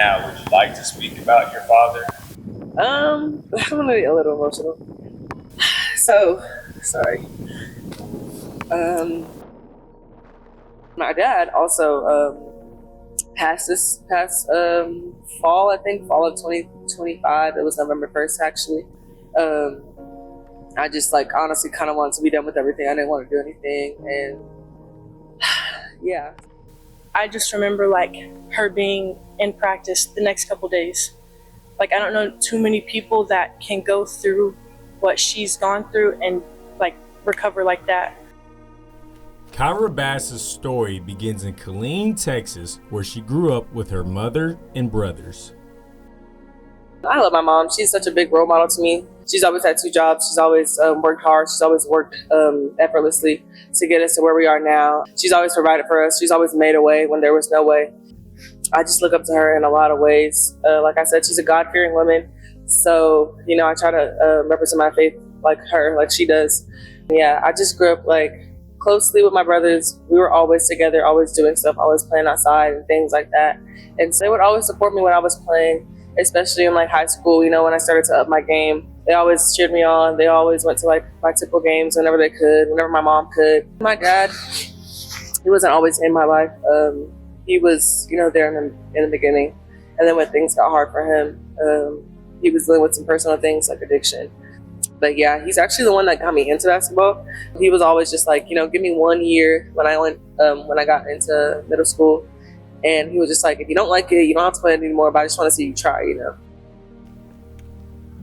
Now, would you like to speak about your father? I'm gonna be a little emotional. So, sorry. Um, my dad also passed this past fall. I think fall of 2025. It was November 1st, actually. Um, I just like honestly kind of wanted to be done with everything. I didn't want to do anything, and yeah. I just remember like her being in practice the next couple days. Like I don't know too many people that can go through what she's gone through and like recover like that. Kyra Bass's story begins in Killeen, Texas, where she grew up with her mother and brothers. I love my mom. She's such a big role model to me. She's always had 2 jobs. She's always worked hard. She's always worked effortlessly to get us to where we are now. She's always provided for us. She's always made a way when there was no way. I just look up to her in a lot of ways. Like I said, she's a God-fearing woman. So, I try to represent my faith like her, like she does. Yeah, I just grew up like closely with my brothers. We were always together, always doing stuff, always playing outside and things like that. And so they would always support me when I was playing, especially in like high school, when I started to up my game. They always cheered me on. They always went to like my typical games whenever they could, whenever my mom could. My dad, he wasn't always in my life. He was, there in the beginning. And then when things got hard for him, he was dealing with some personal things like addiction. But yeah, he's actually the one that got me into basketball. He was always just like, give me 1 year when I got into middle school. And he was just like, if you don't like it, you don't have to play it anymore, but I just want to see you try,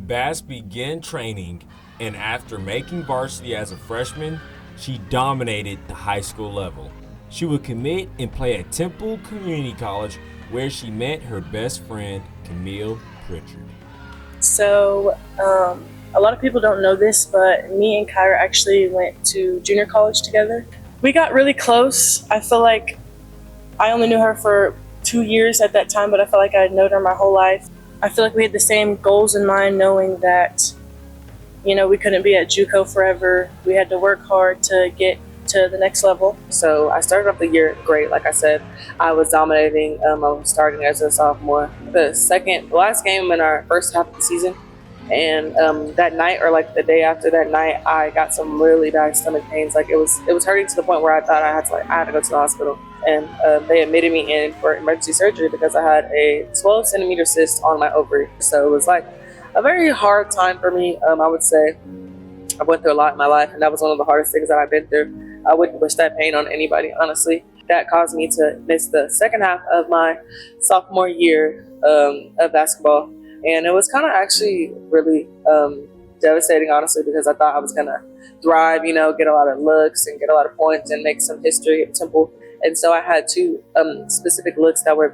Bass began training, and after making varsity as a freshman, she dominated the high school level. She would commit and play at Temple Community College, where she met her best friend, Camille Pritchard. So a lot of people don't know this, but me and Kyra actually went to junior college together. We got really close. I feel like I only knew her for 2 years at that time, but I felt like I had known her my whole life. I feel like we had the same goals in mind, knowing that, we couldn't be at JUCO forever. We had to work hard to get to the next level. So I started off the year great. Like I said, I was dominating. I was starting as a sophomore. The last game in our first half of the season, and that night or like the day after that night, I got some really bad stomach pains. Like it was hurting to the point where I thought I had to go to the hospital. And they admitted me in for emergency surgery because I had a 12-centimeter cyst on my ovary. So it was like a very hard time for me. I would say I went through a lot in my life, and that was one of the hardest things that I've been through. I wouldn't wish that pain on anybody, honestly. That caused me to miss the second half of my sophomore year of basketball. And it was kind of actually really devastating, honestly, because I thought I was going to thrive, get a lot of looks and get a lot of points and make some history at Temple. And so I had 2 specific looks that were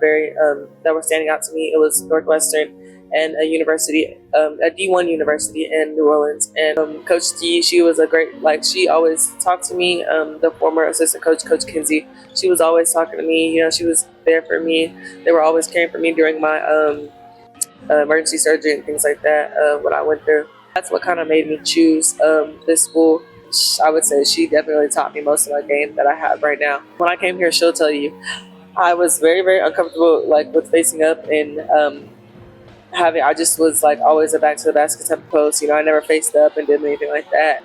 that were standing out to me. It was Northwestern and a university, a D1 university in New Orleans. And Coach D, she was a great, she always talked to me. The former assistant coach, Coach Kinsey, she was always talking to me. She was there for me. They were always caring for me during my emergency surgery and things like that, what I went through. That's what kind of made me choose this school. I would say she definitely taught me most of my game that I have right now. When I came here, she'll tell you, I was very, very uncomfortable with facing up and I just was always a back to the basket type of post. I never faced up and did anything like that.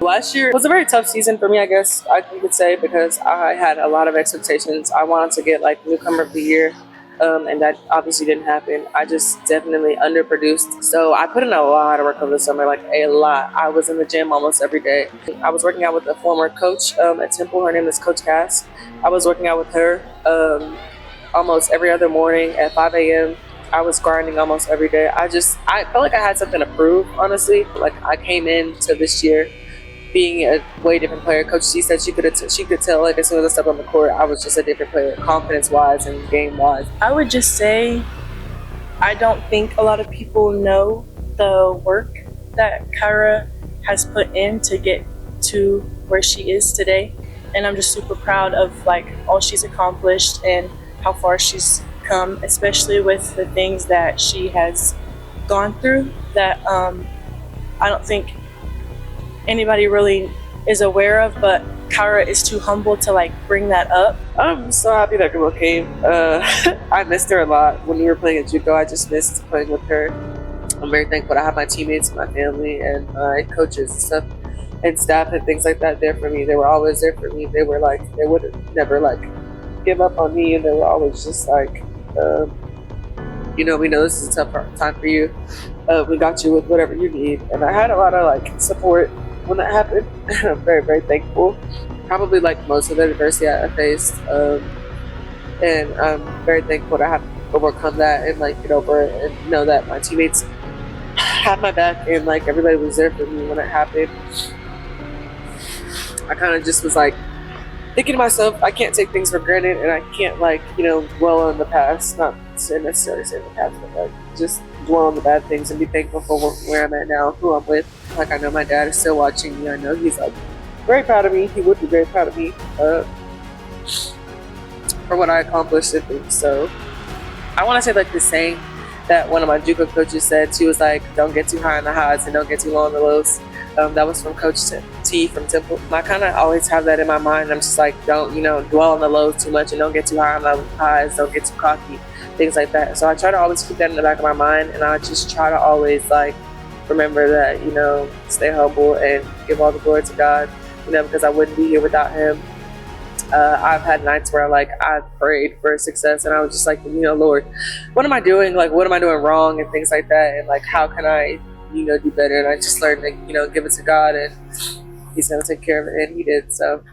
Last year was a very tough season for me, I guess you could say, because I had a lot of expectations. I wanted to get newcomer of the year. And that obviously didn't happen. I just definitely underproduced. So I put in a lot of work over the summer, a lot. I was in the gym almost every day. I was working out with a former coach at Temple. Her name is Coach Cass. I was working out with her almost every other morning at 5 a.m. I was grinding almost every day. I felt like I had something to prove, honestly. I came into this year being a way different player. Coach C said she could tell as soon as I stepped on the court, I was just a different player, confidence-wise and game-wise. I would just say I don't think a lot of people know the work that Kyra has put in to get to where she is today. And I'm just super proud of all she's accomplished and how far she's come, especially with the things that she has gone through that I don't think anybody really is aware of, but Kyra is too humble to like bring that up. I'm so happy that girl came. I missed her a lot when we were playing at JUCO. I just missed playing with her. I'm very thankful to have my teammates, my family, and my coaches and stuff, and staff and things like that there for me. They were always there for me. They were like, they would never like give up on me, and they were always just like, you know, we know this is a tough time for you. We got you with whatever you need. And I had a lot of like support when that happened. I'm very, very thankful. Probably like most of the adversity I faced. And I'm very thankful to have overcome that and like get over it and know that my teammates had my back and like everybody was there for me when it happened. I kind of just was like thinking to myself, I can't take things for granted, and I can't like, you know, dwell on the past, not necessarily say the past, but like just dwell on the bad things and be thankful for where I'm at now, who I'm with. Like I know my dad is still watching me. I know he's like very proud of me. He would be very proud of me for what I accomplished and things. So I want to say like the saying that one of my JUCO coaches said. She was like, don't get too high on the highs and don't get too low on the lows. That was from Coach T from Temple. I kind of always have that in my mind. I'm just like, don't, you know, dwell on the lows too much and don't get too high on the highs, don't get too cocky, things like that. So I try to always keep that in the back of my mind, and I just try to always like remember that, you know, stay humble and give all the glory to God, you know, because I wouldn't be here without him. I've had nights where like I prayed for success, and I was just like, you know, Lord, what am I doing? Like, what am I doing wrong and things like that? And like, how can I, you know, do better? And I just learned to, you know, give it to God, and he's going to take care of it. And he did. So